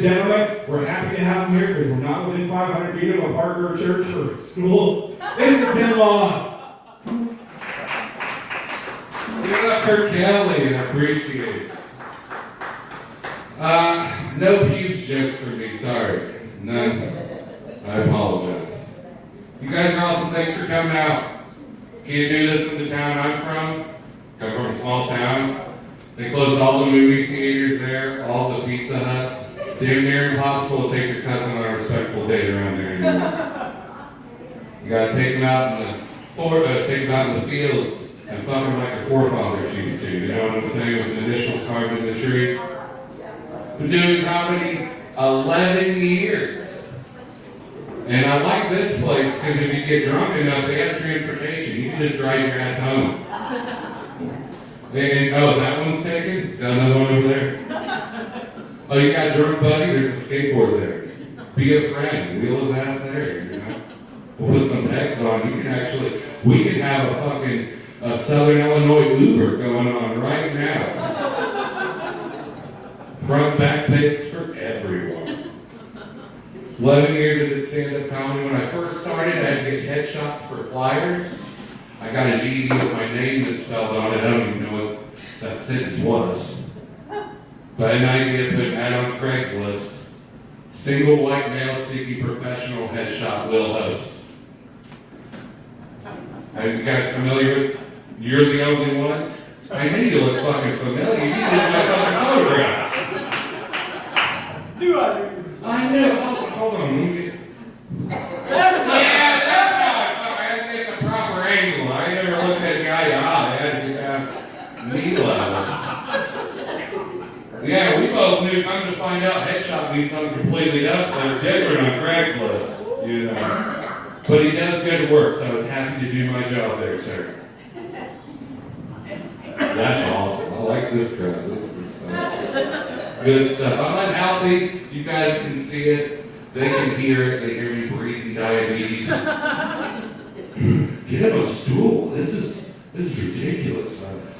gentlemen, we're happy to have them here because we're not within 500 feet of a park or a church or a school. Ladies and in-laws. Give it up for Kelly, I appreciate it. No pubes jokes for me, sorry. None. I apologize. You guys are awesome, thanks for coming out. Can't do this in the town I'm from. Come from a small town. They closed all the movie theaters there, all the Pizza Huts. Damn near impossible to take your cousin on a respectful date around there anymore. You gotta take them out in the fields and fuck them like your forefathers used to. You know what I'm saying? With the initials carved in the tree. Been doing comedy 11 years. And I like this place because if you get drunk enough, they have transportation. You can just drive your ass home. And oh, that one's taken? Got another one over there? Oh, you got drunk buddy? There's a skateboard there. Be a friend. Wheel his ass there, you know? We'll put some pegs on. We can have a fucking Southern Illinois Uber going on right now. Front back pics for everyone. 11 years I did stand-up comedy. When I first started, I had to get headshots for flyers. I got a GED with my name misspelled on it. I don't even know what that sentence was. But I had an idea to put an ad on Craigslist. Single white male seeking professional headshot will host. Are you guys familiar with? You're the only one? I knew you look fucking familiar. You did my fucking photographs. Do I do? I know. Hold on. Let me get... Yeah, that's how I had to get the proper angle. I never looked at you eye to eye. I had to get knee level. Yeah, we both knew. Come to find out, headshot means something completely different on Craigslist. You know. But he does good work, so I was happy to do my job there, sir. That's awesome. I like this crowd. This is good stuff. Good stuff. I'm unhealthy. You guys can see it. They can hear it. They hear me breathing diabetes. Get him a stool. This is ridiculous.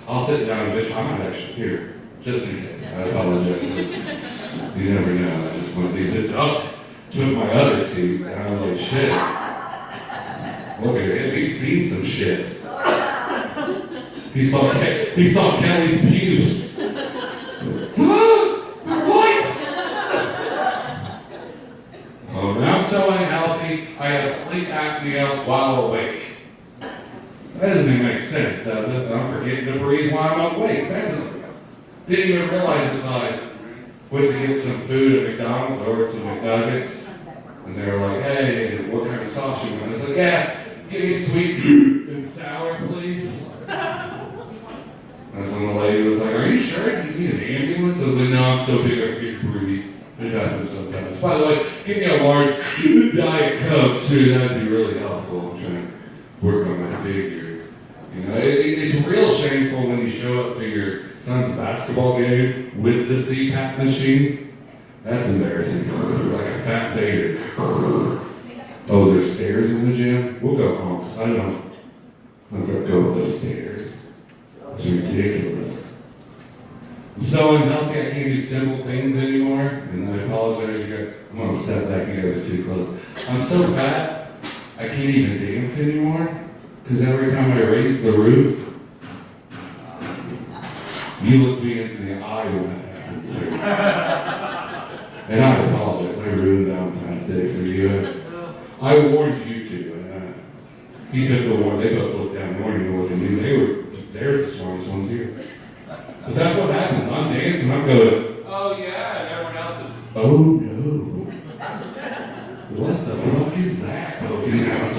I'll sit down and bitch. I'm not actually here. Just in case. I apologize. You never know. I just want to be this up to my other seat. And I'm like, shit. Look at him. He's seen some shit. He saw Kelly's pubes. What? Oh, I'm so unhealthy. I have sleep apnea while awake. That doesn't even make sense, does it? I'm forgetting to breathe while I'm awake. Didn't even realize until I went to get some food at McDonald's, ordered some McNuggets, and they were like, "Hey, what kind of sauce you want?" I was like, "Yeah, give me sweet and sour, please." That's when the lady was like, "Are you sure? Do you need an ambulance?" I was like, "No, I'm so big I can breathe. It happens sometimes." By the way, give me a large Diet Coke too. That'd be really helpful. I'm trying to work on my figure. You know, it's real shameful when you show up to your son's basketball game with the CPAP machine. That's embarrassing. Like a fat baby. Oh, there's stairs in the gym? We'll go home. I don't know. I'm gonna go with the stairs. It's ridiculous. I'm so unhealthy I can't do simple things anymore. And I apologize, I'm gonna step back, you guys are too close. I'm so fat, I can't even dance anymore. Because every time I raise the roof, you look me in the eye when that happens. And I apologize, I ruined Valentine's Day for you. I warned you two, and he took the warning. They both looked down and weren't even looking at me. They're the smartest ones here. But that's what happens. I'm dancing, I'm going, oh yeah, and everyone else is, oh no. What the fuck is that poking out?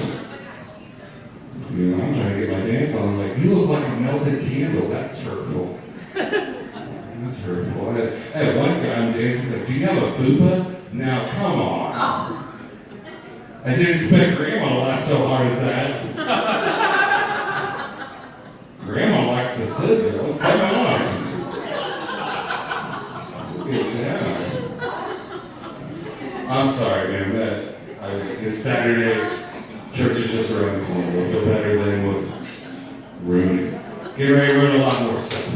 You know, I'm trying to get my dance on. I'm like, you look like a melted candle. That's hurtful. That's hurtful. I had one guy I'm dancing, like, do you have a fupa? Now, come on. I didn't expect Grandma to laugh so hard at that. Grandma likes to scissor. What's going on? Yeah. I'm sorry, man. It's Saturday. Church is just around the corner. We'll feel better than we'll ruin it. Get ready to ruin a lot more stuff.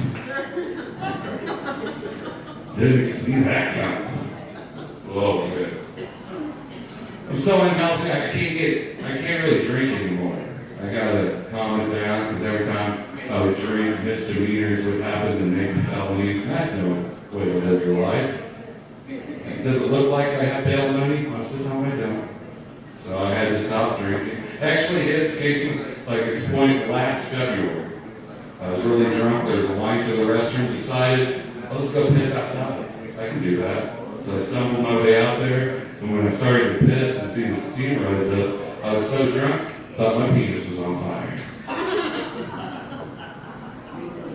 Didn't see that coming. Oh, good. I'm so unhealthy, I can't really drink anymore. I gotta calm it down, because every time I would drink, misdemeanors would happen and maybe felonies, and that's no way to live your life. Does it look like I have bail money? Most of the time I don't. So I had to stop drinking. Actually, hit skating like its point last February. I was really drunk, there was a line to the restroom, decided, let's go piss outside. I can do that. So I stumbled my way out there, and when I started to piss and see the steam rise up, I was so drunk, thought my penis was on fire.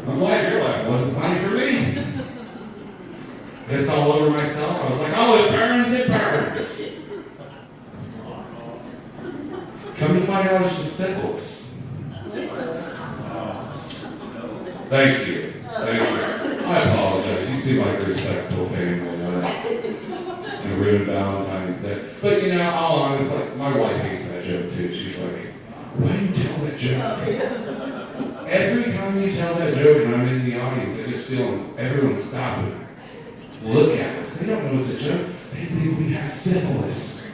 I'm glad your life wasn't funny for me. Pissed all over myself. I was like, oh, it burns, it burns. Come to find out it's just syphilis. Thank you. Thank you. I apologize. You seem like a respectable family. And a ruined Valentine's Day. But you know, I'll honest, like, my wife hates that joke too. She's like, why do you tell that joke? Every time you tell that joke and I'm in the audience, I just feel everyone stopping. Look at us. They don't know it's a joke. They think we have syphilis.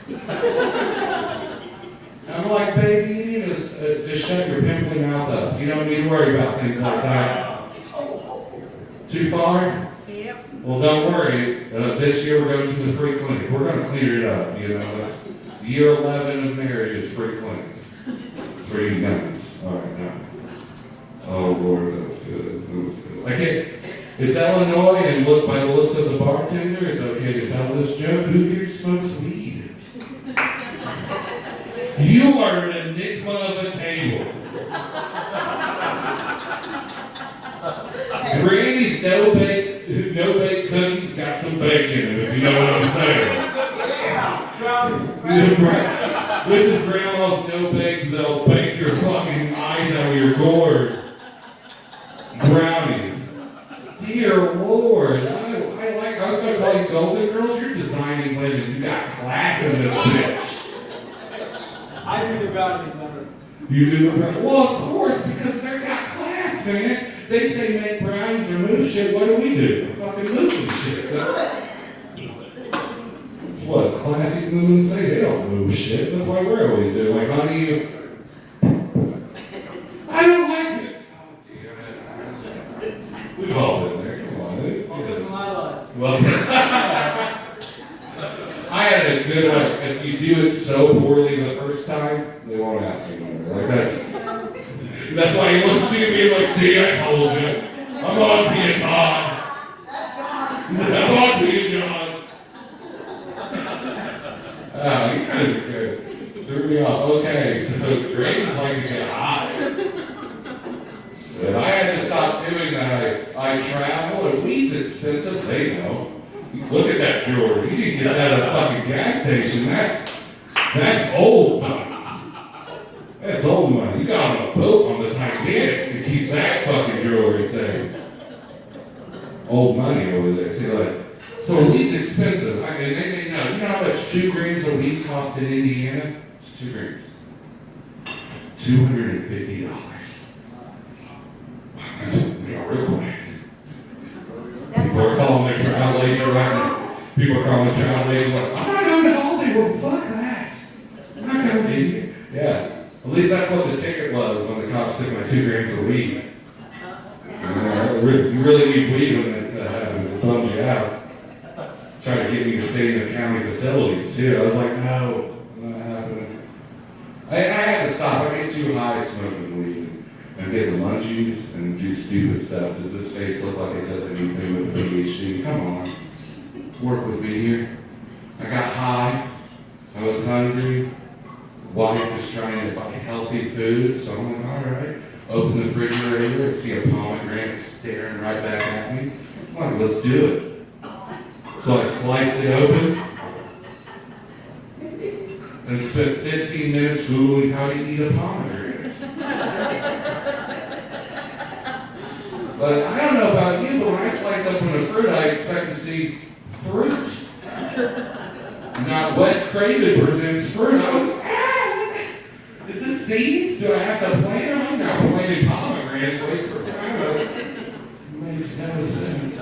I'm like, baby, you need to just shut your pimply mouth up. You don't need to worry about things like that. Too far? Yep. Well, don't worry. This year we're going to the free clinic. We're going to clean it up. You know, that's year 11 of marriage is free clinic. Free guns. All right, now. Oh, Lord, that was good. That was good. I can't. It's Illinois, and look, by the looks of the bartender, it's okay to tell this joke. Who here smokes weed? You are an enigma of a table. Granny's no-bake cookies got some bacon in it, if you know what I'm saying. Yeah, brownies. This is Grandma's no-bake, they'll bake your fucking eyes out of your gourd. Brownies. Dear Lord, I was going to call you Golden Girls. You're designing women. You got class in this bitch. I do the brownies better. You do the brownies? Well, of course, because they've got class, man. They say make brownies or move shit. What do? Fucking moving shit. That's what classy women say. They don't move shit. That's why we're always doing. Like, honey, you... I don't like it. We've all been there. Come on, dude. Welcome to my life. Well, I had a good one. If you do it so poorly the first time, they won't ask you anymore. Like that's why you look see me like, see, I told you. I'm on to you, Todd. I'm on to you, John. Oh, you guys are good. Threw me off. Okay, so grades like to get hot. But I had to stop doing that. I travel, and weed's expensive, they know. Look at that jewelry. You didn't get that at a fucking gas station. That's old money. That's old money. You got on a boat on the Titanic to keep that fucking jewelry safe. Old money over there. See, like, so weed's expensive. I mean, they know. You know how much 2 grams of weed cost in Indiana? It's 2 grams. $250. Real quick. People are calling their travel agent right now. People are calling their travel agent like, I'm not going to Holiday World. Fuck that. I'm not going to be here. Yeah. At least that's what the ticket was when the cops took my 2 grams of weed. You really need weed when it bums you out. Trying to get me to stay in the county facilities too. I was like, no, not happening. I had to stop. I get too high smoking weed. And get the munchies and do stupid stuff. Does this face look like it does anything with ADHD? Come on. Work with me here. I got high. I was hungry. Wife was trying to buy healthy food, so I'm like, all right. Open the refrigerator and see a pomegranate staring right back at me. I'm like, let's do it. So I sliced it open and spent 15 minutes Googling how to eat a pomegranate. But I don't know about you, but when I slice open a fruit, I expect to see fruit. Not Wes Craven presents fruit. I was, is this seeds? Do I have to plant them? I'm not planting pomegranates. Wait for time. It makes no sense.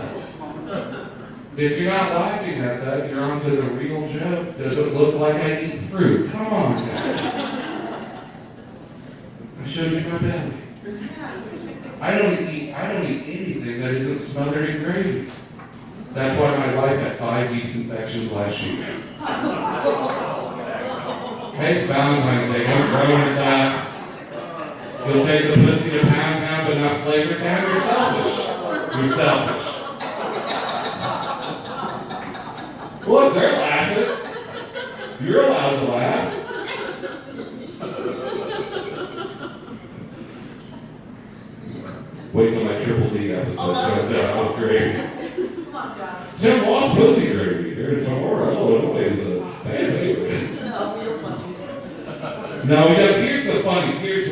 If you're not laughing at that, you're onto the real joke. Does it look like I eat fruit? Come on, guys. I showed you my belly. I don't eat anything that isn't smothered in gravy. That's why my wife had 5 yeast infections last year. Hey, it's Valentine's Day. Don't grow with that. You'll take the pussy to pound town, but not flavor town. You're selfish. You're selfish. Look, they're laughing. You're allowed to laugh. Wait till my Triple D episode comes out with gravy. Tim lost pussy gravy here in Tamaroa, Illinois is a fan favorite. No, here's the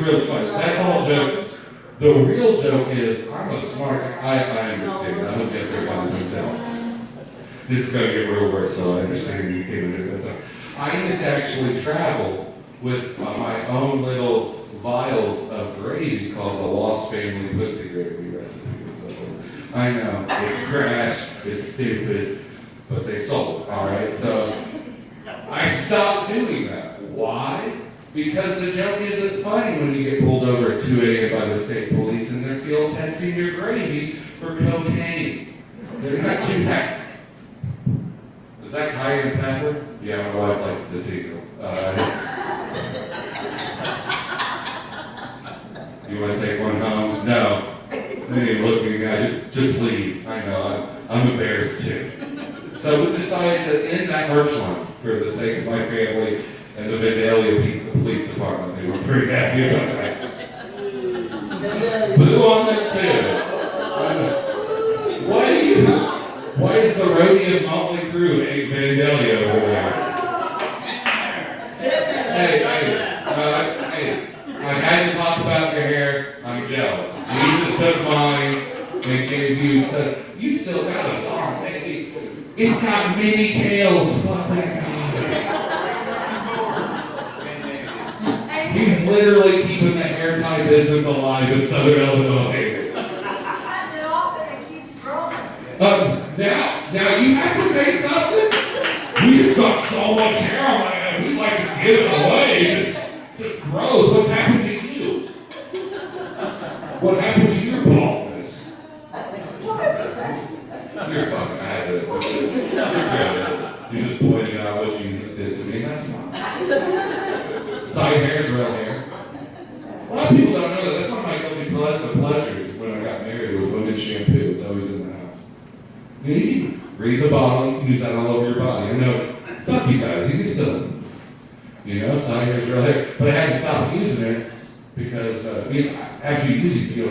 real funny. That's all jokes. The real joke is, I'm a smart guy. I understand. I don't get their comments out. This is going to get real worse, so I understand you came into that. I used to actually travel with my own little vials of gravy called the Lost Family Pussy Gravy recipe. So, I know, it's trash, it's stupid, but they sold, all right? So I stopped doing that. Why? Because the joke isn't funny when you get pulled over at 2 a.m. by the state police in their field testing your gravy for cocaine. They're not too happy. Is that cayenne pepper? Yeah, my wife likes the tingle. You want to take one home? No. Then you look at me, guys, just leave. I know, I'm embarrassed too. So we decided to end that merch line for the sake of my family and the Vandalia Police Department. They were pretty happy about that. Blue on that too. Why is the Rhodium Motley Crew a Vandalia over there? Hey, I had to talk about your hair. I'm jealous. Jesus took mine and gave you, so you still got a long baby. It's got many tails. Fuck that guy. He's literally keeping the hair tie business alive in Southern Illinois. Now you have to say something? We just got so much hair on my head. We'd like to give it away. Just gross. What's happened to you? What happened to your baldness? You're fucking at it. You just pointed out what Jesus did to me. That's fine. Side hair's real hair. A lot of people don't know that. That's one of my guilty pleasures when I got married was women's shampoo. It's always in the house. You can read the bottle. You can use that all over your body. I know, fuck you guys. You can still, side hair's real hair. But I had to stop using it because, after you use it, you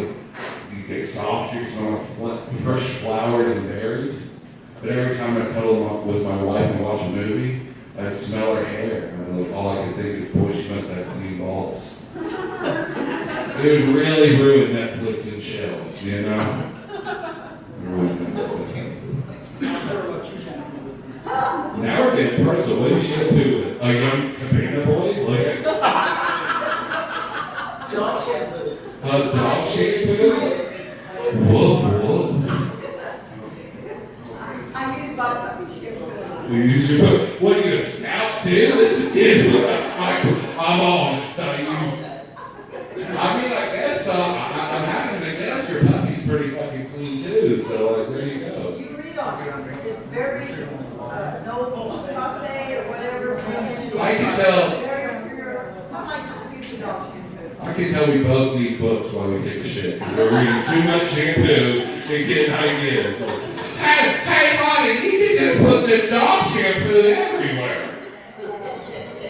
get soft. You smell like fresh flowers and berries. But every time I cuddle with my wife and watch a movie, I'd smell her hair. And all I could think is, boy, she must have clean balls. It would really ruin Netflix and chill, Now we're getting personal. What do you shampoo with? A young cabana boy? Like Dog shampoo. Dog shampoo? Woof. I use my puppy shampoo. You use your book. What, you a scout too? This is good. I'm on it, so I guess, I'm having to guess your puppy's pretty fucking clean too, so there you go. You read on it. It's very, no prostate or whatever. I can tell. Very pure. I like to use the dog shampoo. I can tell we both need books while we take a shit. We're reading too much shampoo and getting ideas. Hey, buddy, you can just put this dog shampoo everywhere.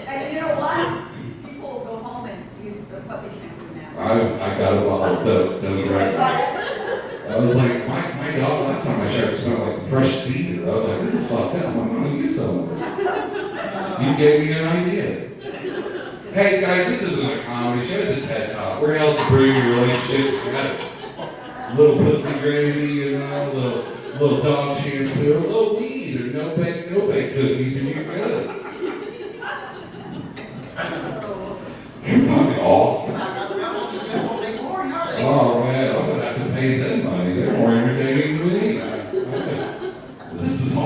And you know what? People will go home and use the puppy shampoo now. I got a bottle of those right now. I was like, my dog, last time I shared smelled like fresh cedar. I was like, this is fucked up. I'm going to use some of it. You gave me an idea. Hey guys, this isn't a comedy show, it's a TED Talk. We're helping improve your relationship. We got a little pussy gravy, a little dog shampoo, a little weed, or no bake cookies, and you're good. You're fucking awesome. Oh man, I'm gonna have to pay them money. They're more entertaining than me. This is awesome.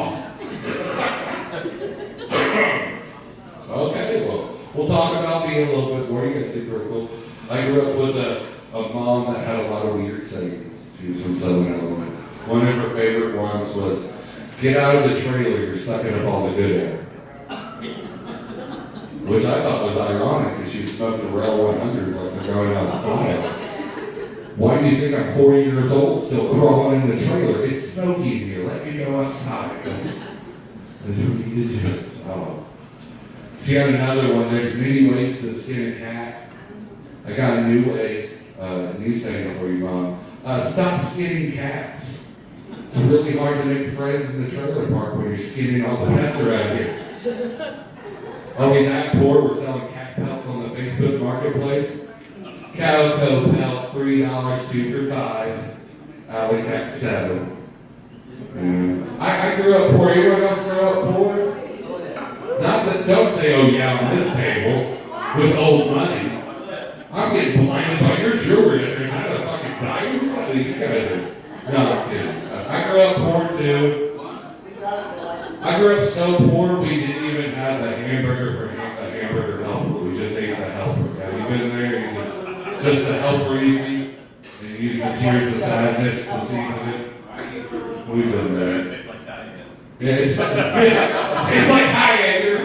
We'll talk about me a little bit more. You guys think we're cool. I grew up with a mom that had a lot of weird sayings. She was from Southern Illinois. One of her favorite ones was, "Get out of the trailer, you're sucking up all the good air." Which I thought was ironic, because she smoked the Rail 100s like they're going out of style. Why do you think I'm 40 years old still crawling in the trailer? It's smoky in here. Let me go outside. That's what we need to do. Oh. She had another one. There's many ways to skin a cat. I got a new saying for you, Mom. Stop skinning cats. It's really hard to make friends in the trailer park when you're skinning all the cats around here. Are we that poor? We're selling cat pelts on the Facebook Marketplace. Calico pelt, $3, 2 for $5. Alley cat, $7. I grew up poor. Anyone else grew up poor? Not that. Don't say, "Oh yeah, on this table with old money." I'm getting blinded by your jewelry. Is that a fucking diamond? You guys are. No, I'm kidding. I grew up poor too. I grew up so poor we didn't even have the hamburger for the hamburger helper. We just ate the helper. Have you been there? You just the helper you eat, and you use the tears of sadness to season it. We've been there. It tastes like that, Yeah, it's like cayenne.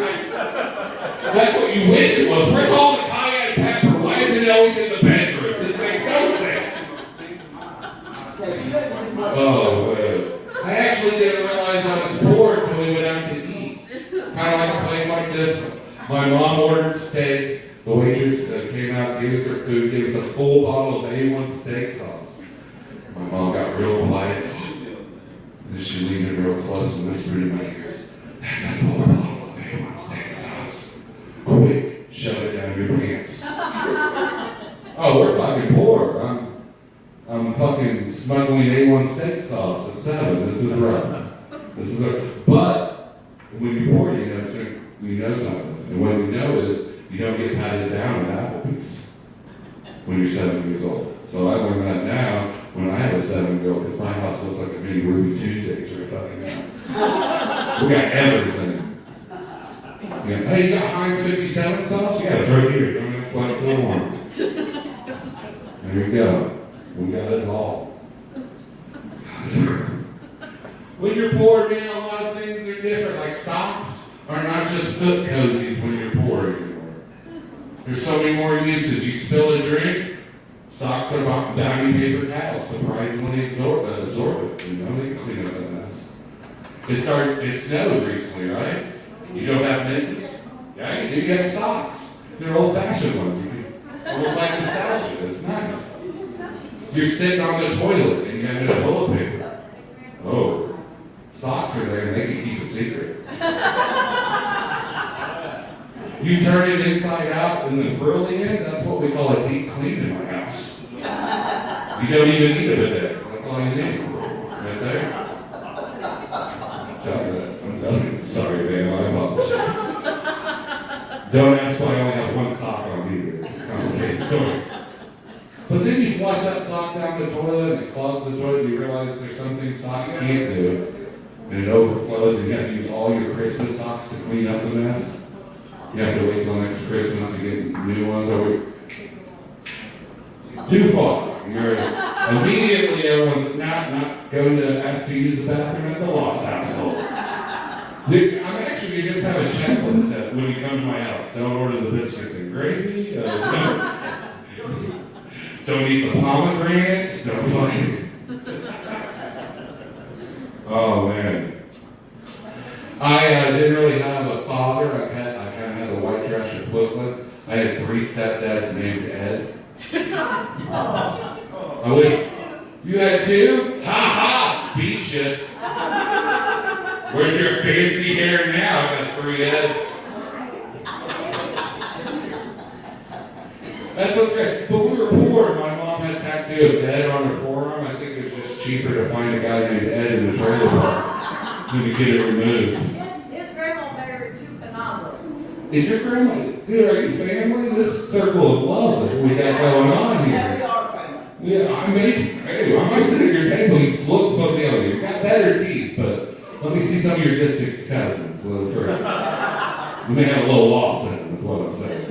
That's what you wish it was. Where's all the cayenne pepper? Why is it always in the bedroom? This makes no sense. Oh, man. I actually didn't realize I was poor until we went out to eat. Kind of like a place like this. My mom ordered steak. The waitress came out, gave us her food, gave us a full bottle of A1 steak sauce. My mom got real quiet. And then she leaned in real close and whispered in my ears, "That's a full bottle of A1 steak sauce. Quick, shove it down your pants." Oh, we're fucking poor. I'm fucking smuggling A1 steak sauce at 7. This is rough. But when you're poor, you know something. And what we know is you don't get patted down at Applebee's when you're 7 years old. So I learned that now when I have a 7-year-old, because my house looks like a mini Ruby Tuesdays or fucking. We got everything. Yeah. Hey, you got Heinz 57 sauce? Yeah, it's right here. Don't ask why it's so warm. There you go. We got it all. When you're poor, man, a lot of things are different. Like socks are not just foot cozies when you're poor anymore. There's so many more uses. You spill a drink, socks are bounty paper towels, surprisingly absorbent. You know, they can clean up that mess. It snowed recently, right? You don't have mittens? Yeah, you do. You have socks. They're old-fashioned ones. Almost like nostalgia. It's nice. You're sitting on the toilet and you have no toilet paper. Oh, socks are there and they can keep a secret. You turn it inside out in the frilly end, that's what we call a deep clean in my house. You don't even need a bidet. That's all you need. Right there. I'm telling you. Sorry, man. I apologize. Don't ask why I only have one sock on either. It's a complicated story. But then you flush that sock down the toilet and it clogs the toilet and you realize there's something socks can't do. And it overflows and you have to use all your Christmas socks to clean up the mess. You have to wait till next Christmas to get new ones. Too far. You're immediately everyone's not going to ask you to use the bathroom at the Lost household. I'm actually just have a checklist that when you come to my house, don't order the biscuits and gravy. Don't eat the pomegranates. Don't fucking. Oh man. I didn't really have a father. I kind of had a white trash equivalent. I had 3 stepdads named Ed. I wish you had 2. Ha ha! Beat you. Where's your fancy hair now? I got 3 Eds. That's what's great. But we were poor. My mom had a tattoo of Ed on her forearm. I think it was just cheaper to find a guy named Ed in the trailer park than to get it removed. His grandma married 2 Canazos. Is your grandma? Dude, are you family? This circle of love that we got going on here. Yeah, we are family. Yeah, I mean, hey, I might sit at your table. You look familiar. You've got better teeth, but let me see some of your distant cousins first. We may have a little loss in them, is what I'm saying.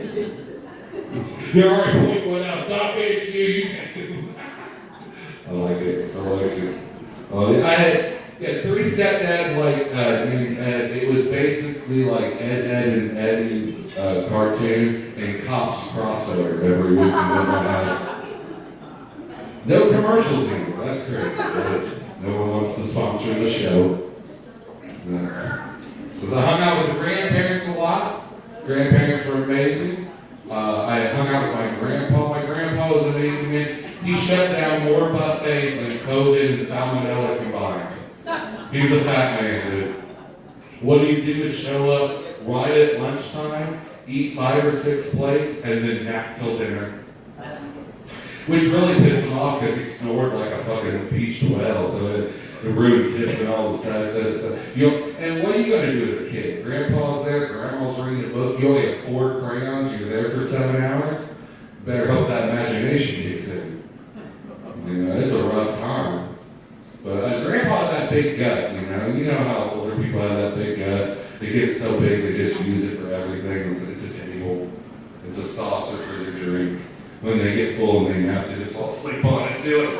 You're already pointing one out. Stop being you. I like it. I had three stepdads named Ed. It was basically like Ed and Eddie's cartoon and Cops crossover every week in my house. No commercials anymore. That's great. No one wants to sponsor the show. Because I hung out with the grandparents a lot. Grandparents were amazing. I hung out with my grandpa. My grandpa was an amazing man. He shut down more buffets than COVID and salmonella combined. He was a fat man, dude. What do you do is show up right at lunchtime, eat 5 or 6 plates, and then nap till dinner. Which really pissed him off because he snored like a fucking beached whale, so it ruined tips and all the stuff. And what are you going to do as a kid? Grandpa's there, grandma's reading a book, you only have 4 crayons, you're there for 7 hours. Better hope that imagination kicks in. It's a rough time. But grandpa had that big gut, You know how older people have that big gut. They get so big they just use it for everything. It's a table. It's a saucer for their drink. When they get full and they nap, they just fall asleep on it too.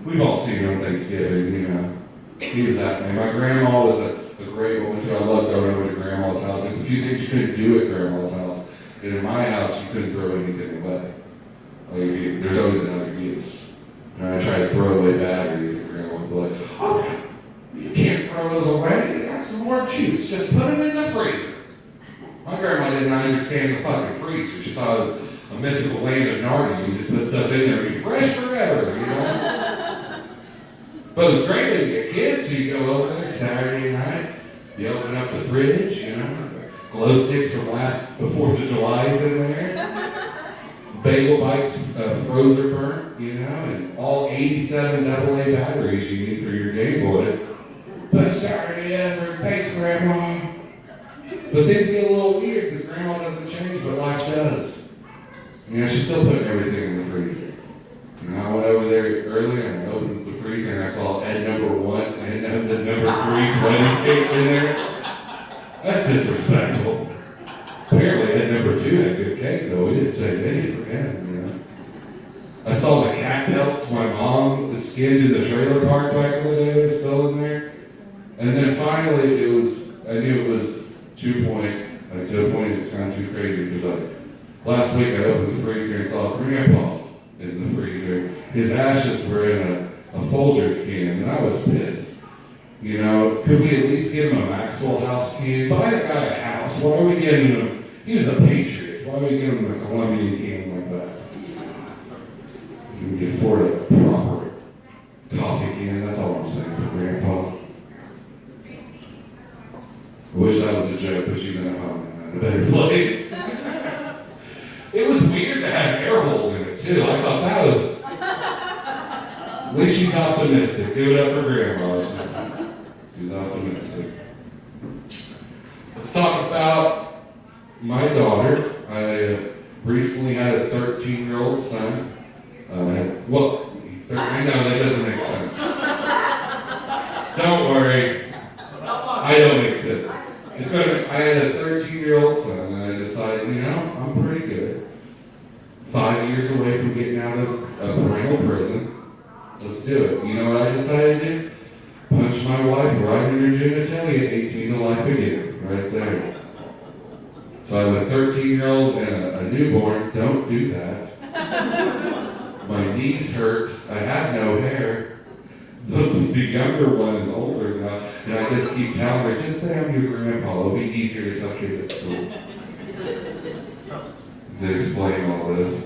We've all seen it on Thanksgiving, He was that man. My grandma was a great woman too. I loved going over to grandma's house. There's a few things you couldn't do at grandma's house. And in my house, you couldn't throw anything away. There's always another use. And I tried to throw away batteries, and grandma would be like, "Oh, you can't throw those away. You got some more juice. Just put them in the freezer." My grandma didn't understand the fucking freezer. She thought it was a mythical land of Narnia. You just put stuff in there and be fresh forever, But it was great to be a kid, so you go over there Saturday night, you open up the fridge, glow sticks from last, the 4th of July's in there. Bagel bites, froze or burnt, and all 87 AA batteries you need for your Game Boy. Best Saturday ever. Thanks, Grandma. But things get a little weird because Grandma doesn't change, but life does. She's still putting everything in the freezer. I went over there earlier and I opened the freezer and I saw Ed number 1 and the number 3's wedding cake in there. That's disrespectful. Apparently, Ed number 2 had good cake, though. We didn't say any for him, I saw the cat pelts my mom skinned in the trailer park back in the day were still in there. And then finally, I knew it was to a point it's gone too crazy, because last week I opened the freezer and saw Grandpa in the freezer. His ashes were in a Folgers can, and I was pissed. Could we at least give him a Maxwell House can? Buy the guy a house. Why are we giving him? He was a patriot. Why are we giving him a Colombian can like that? You can afford a proper coffee can. That's all I'm saying for Grandpa. I wish that was a joke, but she's in a better place. It was weird to have air holes in it too. I thought that was. At least she's optimistic. Give it up for Grandma. She's optimistic. Let's talk about my daughter. I recently had a 13-year-old son. 13, no, that doesn't make sense. Don't worry. I don't make sense. I had a 13-year-old son, and I decided, I'm pretty good. 5 years away from getting out of a parental prison. Let's do it. You know what I decided to do? Punch my wife right in her genitalia, 18 to life again, right there. So I have a 13-year-old and a newborn. Don't do that. My knees hurt. I have no hair. The younger one is older now, and I just keep telling her, just say I'm your grandpa. It'll be easier to tell kids at school. To explain all this.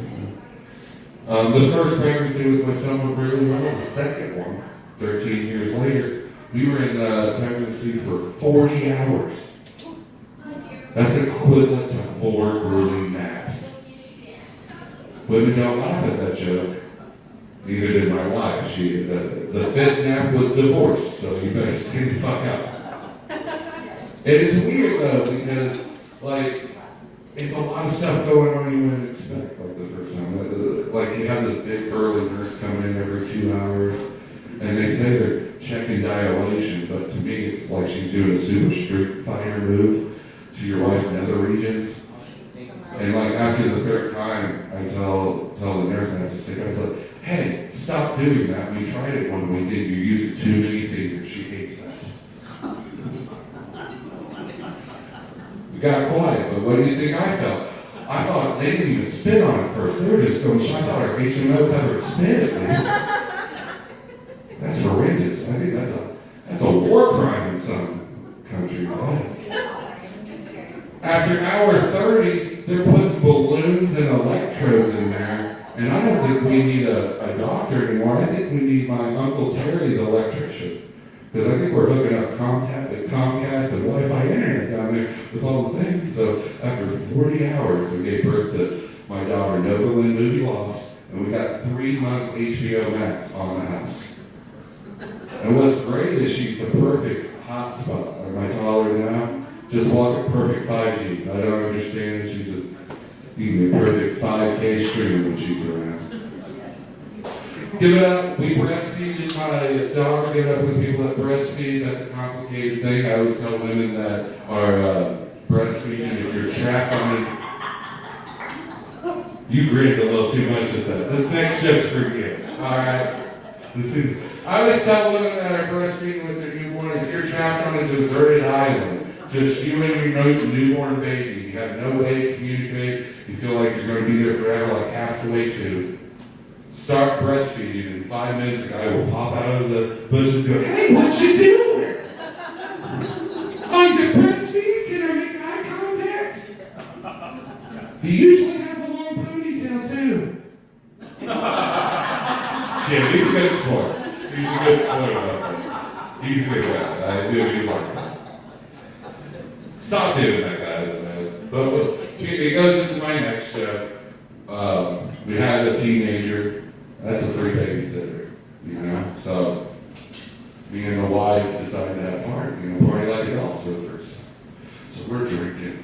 The first pregnancy with my son went really well. The second one, 13 years later, we were in pregnancy for 40 hours. That's equivalent to 4 grueling naps. Women don't laugh at that joke. Neither did my wife. The 5th nap was divorced, so you better stay the fuck up. It is weird though, because it's a lot of stuff going on you wouldn't expect, the first time. You have this big burly nurse coming in every 2 hours, and they say they're checking dilation, but to me it's like she's doing a Super Street Fighter move to your wife's nether regions. And like after the third time, I tell the nurse, and I just think, I was like, hey, stop doing that. We tried it one weekend. You're using too many fingers. She hates that. We got quiet, but what do you think I felt? I thought they didn't even spit on it first. They were just going, I thought our HMO covered spit at least. That's horrendous. I think that's a war crime in some countries. After hour 30, they're putting balloons and electrodes in there, and I don't think we need a doctor anymore. I think we need my Uncle Terry, the electrician. Because I think we're hooking up Comcast and Wi-Fi internet down there with all the things. So after 40 hours, we gave birth to my daughter, Nova Lynn Movie Lost, and we got 3 months HBO Max on the house. And what's great is she's a perfect hotspot. Am I taller now? Just walk at perfect 5Gs. I don't understand it. She's just even a perfect 5K stream when she's around. Give it up. We breastfeed my daughter. Give it up for the people that breastfeed. That's a complicated thing. I always tell women that are breastfeeding, if you're trapped on it. You grinned a little too much at that. This next joke's for you. All right. I always tell women that are breastfeeding with their newborn, if you're trapped on a deserted island, just you and your newborn baby, you have no way to communicate, you feel like you're going to be there forever, like Castaway 2. Start breastfeeding. In 5 minutes, a guy will pop out of the bushes and go, hey, what you doing? I'm the breastfeeding. Can I make eye contact? He usually has a long ponytail, too. Yeah, he's a good sport. He's a good sport about that. He's a good guy. I do he's like that. Stop doing that, guys. But it goes into my next joke. We had a teenager. That's a free babysitter, you know? So, me and the wife decided to have a party like adults for the first time. So we're drinking.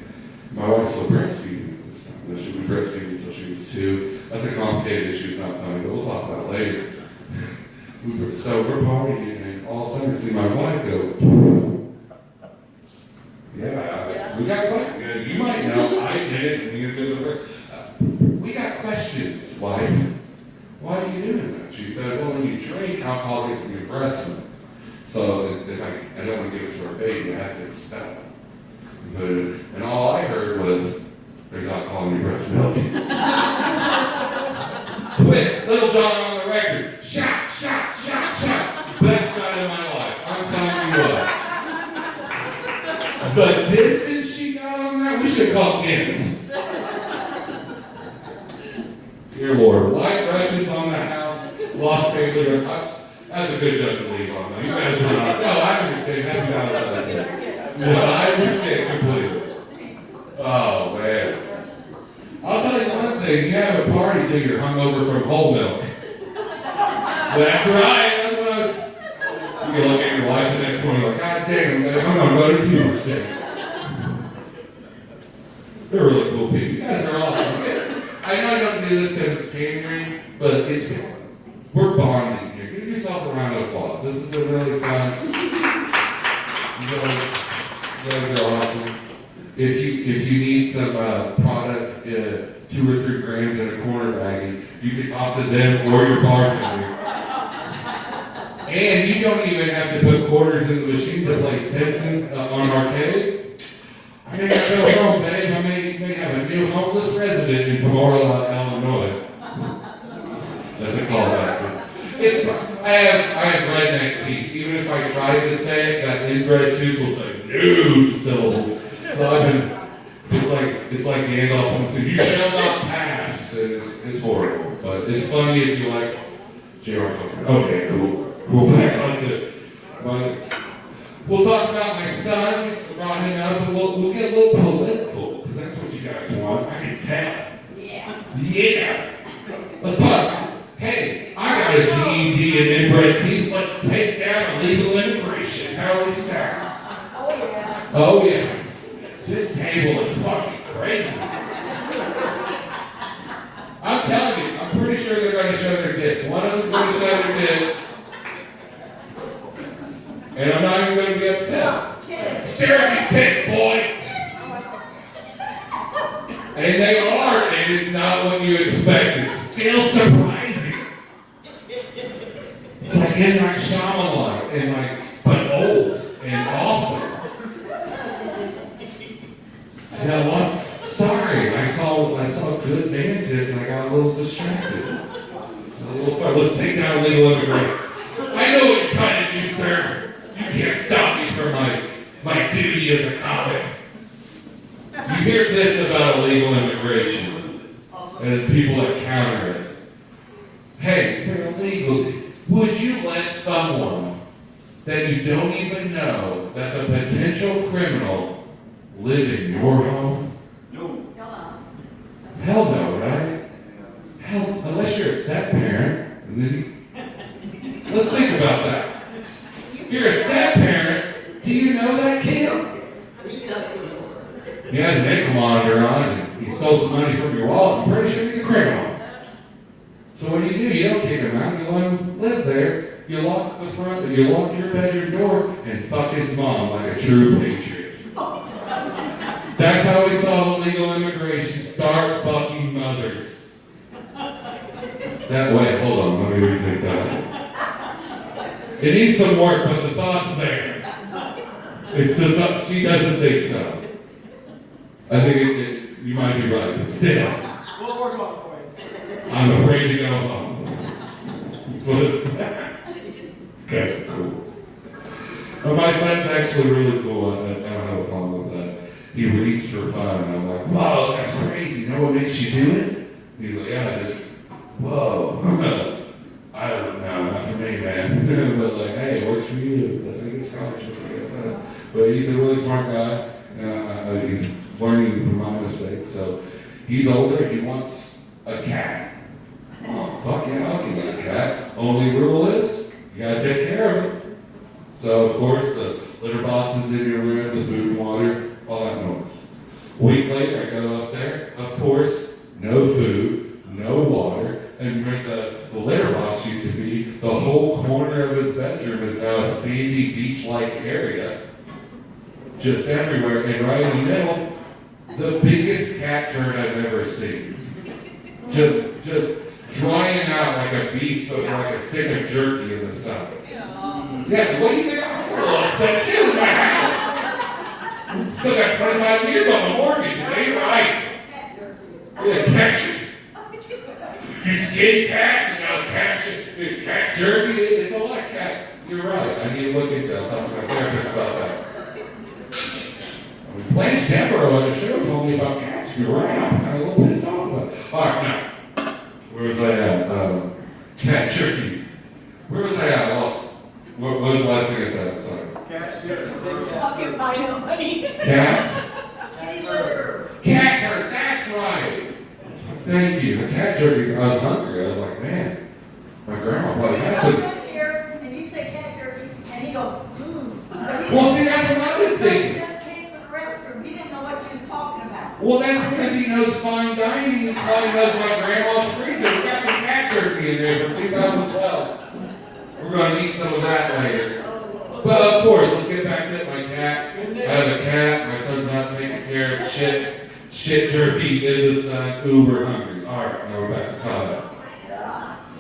My wife's still breastfeeding at this time. She was breastfeeding until she was 2. That's a complicated issue, it's not funny, but we'll talk about it later. So we're partying, and all of a sudden I see my wife go, yeah, we got questions. You might know, I did, and you did the first. We got questions, wife. Why are you doing that? She said, well, when you drink, alcohol gets in your breast milk. So if I don't want to give it to our baby, I have to expel it. And all I heard was, there's alcohol in your breast milk. Quick, Little John on the record. Shot, shot, shot, shot. Best guy in my life. I'm telling you what. The distance she got on that, we should call Guinness. Dear Lord, light Russians on the house, lost family. That's a good joke to leave on. You guys are not. No, I understand. No, I understand completely. Oh, man. I'll tell you one thing. You have a party till you're hungover from whole milk. That's right. That's what I was. You can look at your wife the next morning like, God damn, I'm on road 2%. They're really cool people. You guys are awesome. I know I don't do this because it's January, but we're bonding here. Give yourself a round of applause. This has been really fun. You guys are awesome. If you need some product, 2 or 3 grams in a corner baggie, you can talk to them or your bartender. And you don't even have to put quarters in the machine to play Simpsons on arcade. I may not go home, babe. I may have a new homeless resident in Tamaroa, Illinois. That's a callback. I have redneck teeth. Even if I tried to say it, that inbred tooth will say no syllables. So I've been. It's like Gandalf and said, "You shall not pass." And it's horrible, but it's funny if you like J.R. Tolkien. Okay, cool. We'll back onto. We'll talk about my son. Brought him out, but we'll get a little political, because that's what you guys want. I can tell. Yeah. Let's talk. Hey, I got a GED and inbred teeth. Let's take down illegal immigration. How do we sound? Oh yeah. This table is fucking crazy. I'm telling you, I'm pretty sure they're going to show their tits. One of them's going to show their tits. And I'm not even going to be upset. Stare at these tits, boy! And they are, and it's not what you expect. It's still surprising. It's like M. Night Shyamalan, and like, but old and awesome. Yeah, once, sorry, I saw good man tits and I got a little distracted. A little fun. Let's take down legal immigration. I know what you're trying to do, sir. You can't stop me from my duty as a comic. You hear this about illegal immigration and people that counter it. Hey, they're illegal. Would you let someone that you don't even know that's a potential criminal live in your home? No. Hell no, right? Hell, unless you're a step parent. Let's think about that. If you're a step parent, do you know that kid? He has an ankle monitor on and he stole some money from your wallet. I'm pretty sure he's a criminal. So what do? You don't kick him out. You let him live there. You lock your bedroom door and fuck his mom like a true patriot. That's how we solve illegal immigration. Start fucking mothers. That way, hold on, let me rethink that. It needs some work, but the thought's there. It's the thought, she doesn't think so. I think you might be right, but still. We'll work on it for you. I'm afraid to go home. That's what it's That's cool. But my son's actually really cool. I don't have a problem with that. He reads for fun, and I'm like, wow, that's crazy. You know what makes you do it? He's like, yeah, just, whoa. I don't know, not for me, man. But like, hey, it works for you. That's a good scholarship. But he's a really smart guy. He's learning from my mistakes. So he's older. He wants a cat. Oh, fuck yeah, I'll give you a cat. Only rule is, you gotta take care of it. So, of course, the litter boxes in your room, the food and water, all that noise. A week later, I go up there. Of course, no food, no water, and where the litter box used to be, the whole corner of his bedroom is now a sandy beach-like area. Just everywhere, and right in the middle, the biggest cat turd I've ever seen. Just drying out like a beef, like a stick of jerky in the sun. Yeah, what do you think? I'm a little upset too in my house. Still got 25 years on the mortgage, it ain't right. Yeah, cat shit. You skin cats and now cat jerky, it's a lot of cat. You're right, I need to look into it. I'll talk to my therapist about that. Blanche Tamaroa on the show told me about cats. You're right, I'm kind of a little pissed off about it. Alright, now, where was I at? Cat jerky. Where was I at? I lost. What was the last thing I said? I'm sorry. Cats. Fucking find nobody. Cats? Kitty litter. Cat jerky, that's right. Thank you. The cat jerky, I was hungry. I was like, man, my grandma probably had You some. come in here and you say cat jerky, and he goes, Well, see, that's what I was He thinking. just came from the restroom. He didn't know what you was talking about. Well, that's because he knows fine dining. He probably knows my grandma's freezer. We got some cat jerky in there from 2012. We're going to eat some of that later. But of course, let's get back to it. My cat. I have a cat. My son's not taking care of shit jerky in the sun. Uber hungry. All right, now we're back to combat.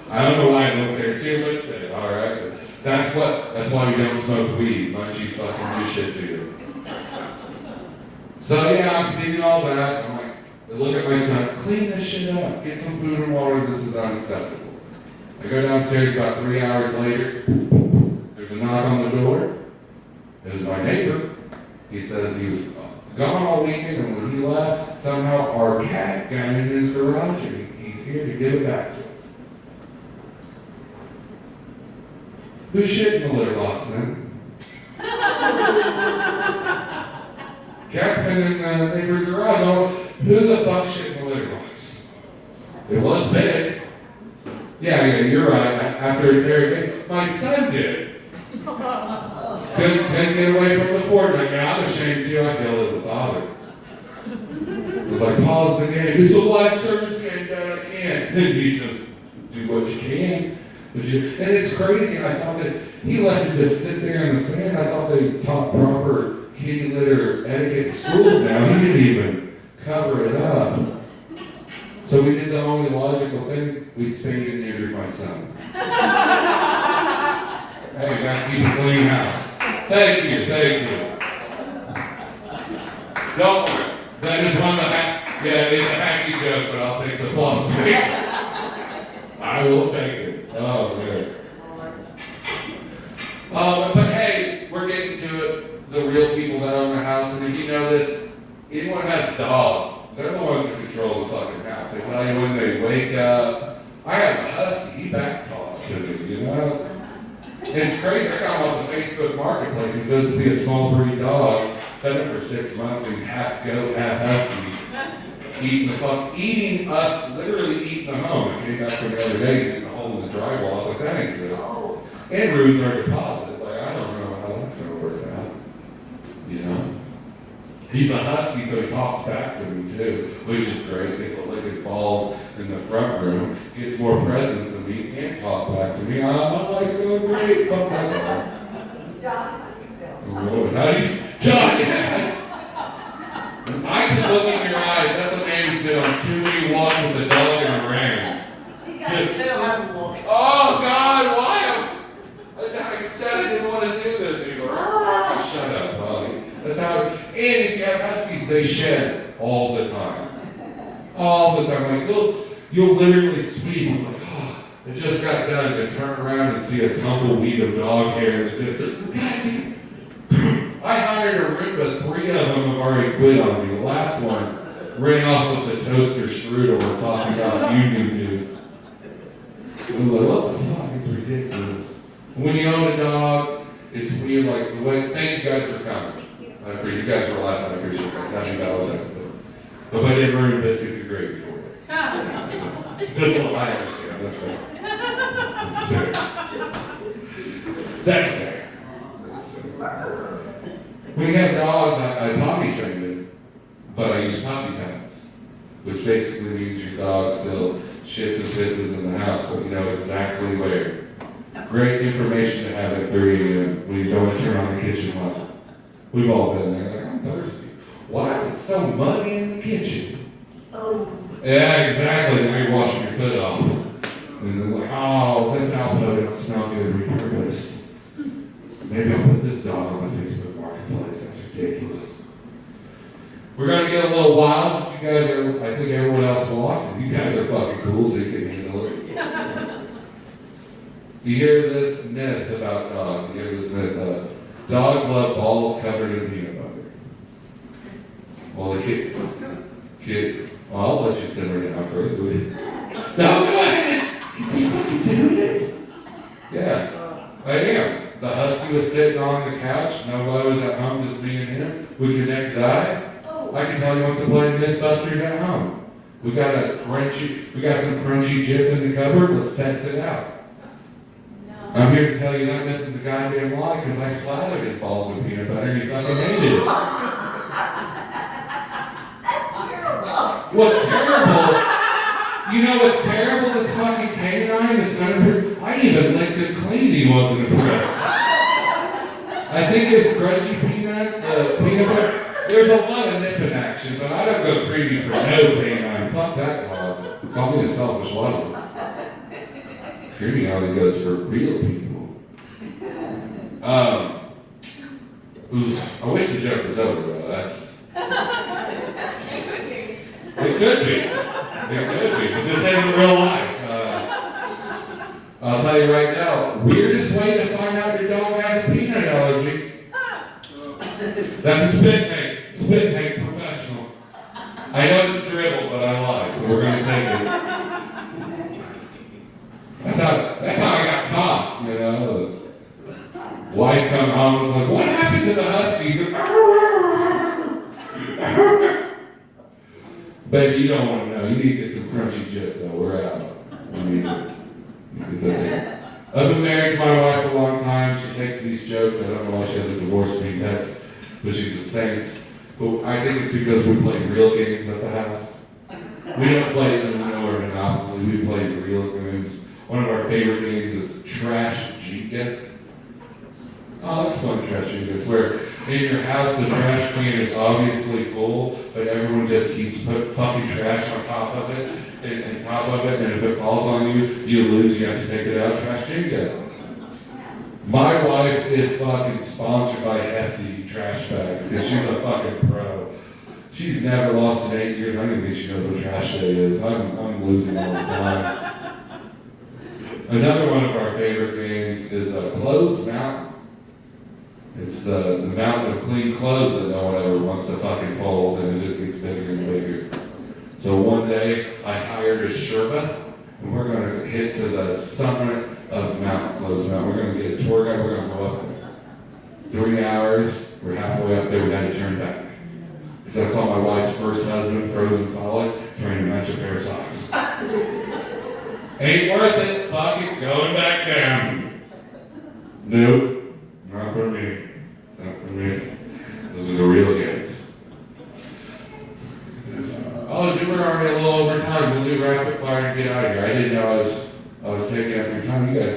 I don't know why I don't care too much, but all right. That's why we don't smoke weed. Munchies fucking do shit to you. So yeah, I'm seeing all that. I'm like, I look at my son, clean this shit up. Get some food and water. This is unacceptable. I go downstairs about 3 hours later. There's a knock on the door. It was my neighbor. He says he was gone all weekend, and when he left, somehow our cat got in his garage, and he's here to give it back to us. Who's shit in the litter box then? Cat's been in the neighbor's garage. Oh, who the fuck shit in the litter box? It was big. Yeah, you're right. After interrogation, my son did. Couldn't get away from the Fortnite. Now I'm ashamed too. I feel as a father. It was like, pause the game. It's a live service game, Dad. I can't. Then you just do what you can. And it's crazy. I thought that he left it to sit there in the sand. I thought they taught proper kitty litter etiquette in schools now. He didn't even cover it up. So we did the only logical thing. We spayed and neutered my son. Hey, gotta keep a clean house. Thank you. Don't worry. That is one of the it is a hacky joke, but I'll take the plus break. I will take it. Oh, good. But hey, we're getting to it. The real people that own the house, and if you know this, anyone who has dogs, they're the ones who control the fucking house. They tell you when they wake up. I have a husky, he back talks to me, you know? And it's crazy, I got him off the Facebook Marketplace. He's supposed to be a small breed dog. Fed him for 6 months, and he's half goat, half husky. Eating us, literally eating the home. I came back from the other day, he's eating a hole in the drywall. I was like, that ain't good. And ruins our deposit. Like, I don't know how that's gonna work out. You know? He's a husky, so he talks back to me too, which is great. Gets to lick his balls in the front room, gets more presence than me, and talk back to me. My life's going great. Fuck that dog. John, how do you feel? How do you, John? Yeah. I can look in your eyes. That's a man who's been on too many walks with a dog and a ram. They don't have to walk. Oh God, why? I said I didn't want to do this. And he's like, shut up, buddy. That's how. And if you have huskies, they shed all the time. All the time. Like you'll literally sweep. I'm like, oh, it just got done. To turn around and see a tumbleweed of dog hair. I hired a Roomba. 3 of them have already quit on me. The last one ran off with the toaster strudel. We're talking about union dues. I'm like, what the fuck? It's ridiculous. When you own a dog, it's weird. Like the way. Thank you guys for coming. You guys were laughing. I appreciate that. Happy Valentine's Day. But I didn't ruin biscuits and gravy for you. Just what I understand. That's fair. That's fair. When you have dogs, I potty train them, but I use potty pads, which basically means your dog still shits and pisses in the house, but you know exactly where. Great information to have at 3 a.m. when you don't want to turn on the kitchen light. We've all been there, like, I'm thirsty. Why is it so muddy in the kitchen? Oh. Yeah, exactly. Now you're washing your foot off. And they're like, oh, this Alpo don't smell good, repurposed. Maybe I'll put this dog on the Facebook Marketplace. That's ridiculous. We're going to get a little wild. You guys are, I think everyone else walked. You guys are fucking cool, so you can handle it. You hear this myth about dogs. You hear this myth dogs love balls covered in peanut butter. Well, the kid, well, I'll let you simmer down first. No, go ahead. Is he fucking doing it? Yeah, I am. The husky was sitting on the couch. Nobody was at home, just me and him. We connected eyes. I can tell you wants to play Mythbusters at home. We got some crunchy Jif in the cupboard. Let's test it out. I'm here to tell you that myth is a goddamn lie because I slathered his balls with peanut butter and he fucking hated it. That's terrible. What's terrible? You know what's terrible? This fucking canine is not I even licked it clean. He wasn't impressed. I think it's crunchy peanut butter. There's a lot of nipping action, but I don't go creamy for no canine. Fuck that dog. Call me a selfish lover. Creamy only goes for real people. I wish the joke was over though. It could be, but this ain't real life. I'll tell you right now, weirdest way to find out your dog has a peanut allergy. That's a spit tank professional. I know it's a dribble, but I lied, so we're gonna take it. That's how I got caught, you know. Wife come home and was like, what happened to the huskies? Baby, you don't want to know. You need to get some crunchy Jif, though. We're out. I've been married to my wife a long time. She takes these jokes. I don't know why she has a divorce me text, but she's a saint. But I think it's because we play real games at the house. We don't play Uno or Monopoly. We play real games. One of our favorite games is Trash Jenga. Oh, that's fun trashing. It's where in your house the trash can is obviously full, but everyone just keeps putting fucking trash on top of it, and if it falls on you, you lose, you have to take it out. Trash Jenga. My wife is fucking sponsored by Hefty trash bags, because she's a fucking pro. She's never lost in 8 years. I don't even think she knows what trash day is. I'm losing all the time. Another one of our favorite games is Clothes Mountain. It's the mountain of clean clothes that no one ever wants to fucking fold, and it just gets bigger and bigger. So one day, I hired a Sherpa, and we're going to hit to the summit of Mount Clothes Mountain. We're going to get a tour guide. We're going to go up there. 3 hours. We're halfway up there. We had to turn back. Because I saw my wife's first husband, frozen solid, trying to match a pair of socks. Ain't worth it. Fuck it. Going back down. Nope. Not for me. Not for me. Those are the real games. Oh, we're already a little over time. We'll do rapid fire and get out of here. I didn't know I was taking up your time. You guys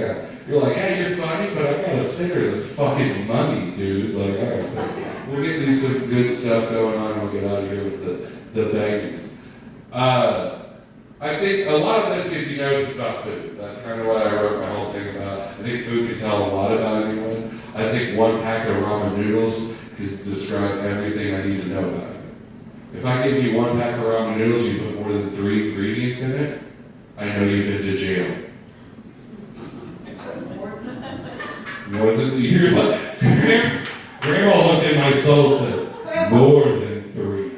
you're like, hey, you're funny, but I've got a singer that's fucking money, dude. Like, all right, so we'll get you some good stuff going on and we'll get out of here with the bangers. I think a lot of this, if you notice, is about food. That's kind of what I wrote my whole thing about. I think food can tell a lot about anyone. I think one pack of ramen noodles could describe everything I need to know about it. If I give you one pack of ramen noodles, you put more than 3 ingredients in it, I know you've been to jail. More than, you're like, Grandma looked at my soul and said, more than 3.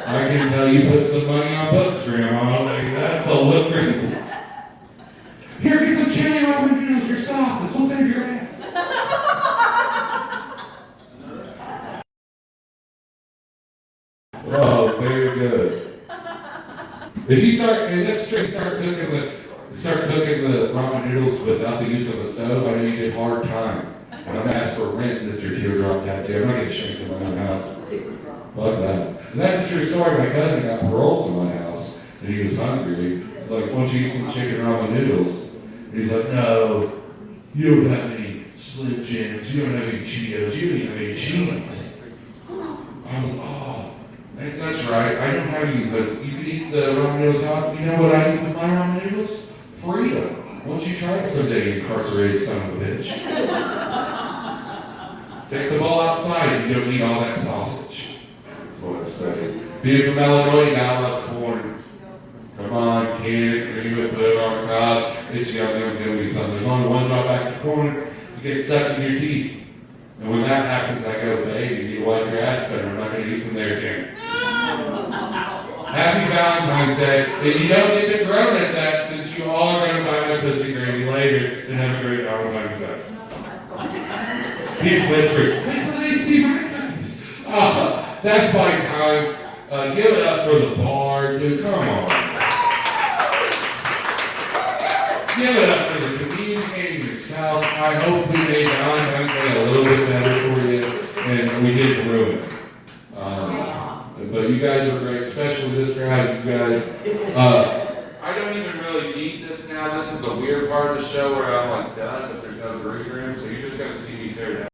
I can tell you put some money on books, Grandma. Like, that's a lucrative. Here, get some chili ramen noodles, you're soft. This will save your ass. Oh, very good. If you start, and that's true, start cooking the ramen noodles without the use of a stove, I know you did hard time. And I'm gonna ask for rent, Mr. Teardrop Tattoo. I'm not getting shanked in my own house. Fuck that. And that's a true story. My cousin got paroled to my house, and he was hungry. It's like, why don't you eat some chicken ramen noodles? And he's like, no, you don't have any Slim Jims, you don't have any Cheetos, you don't even have any cheese. I was like, oh. That's right. I don't have you because you can eat the ramen noodles out. You know what I eat with my ramen noodles? Freedom. Won't you try it someday, you incarcerated son of a bitch? Take the ball outside if you don't eat all that sausage. That's what I say. Being from Illinois, you gotta love corn. Come on, can it, cream it, put it on the cob. It's yummy, I'm giving you something. There's only one drawback to corn. You get stuck in your teeth. And when that happens, I go, babe, you need to wipe your ass better. I'm not going to eat from there again. Happy Valentine's Day. If you don't get to groan at that, since you all are going to buy my pussy gravy later, then have a great Valentine's Day. He's whispering, wait till they see my cookies. That's my time. Give it up for the bar, dude. Come on. Give it up for the communicating yourself. I hope we made Valentine's Day a little bit better for you, and we didn't ruin it. But you guys are great, especially this crowd. You guys, I don't even really need this now. This is the weird part of the show where I'm like done, but there's no green room, so you're just gonna see me tear down.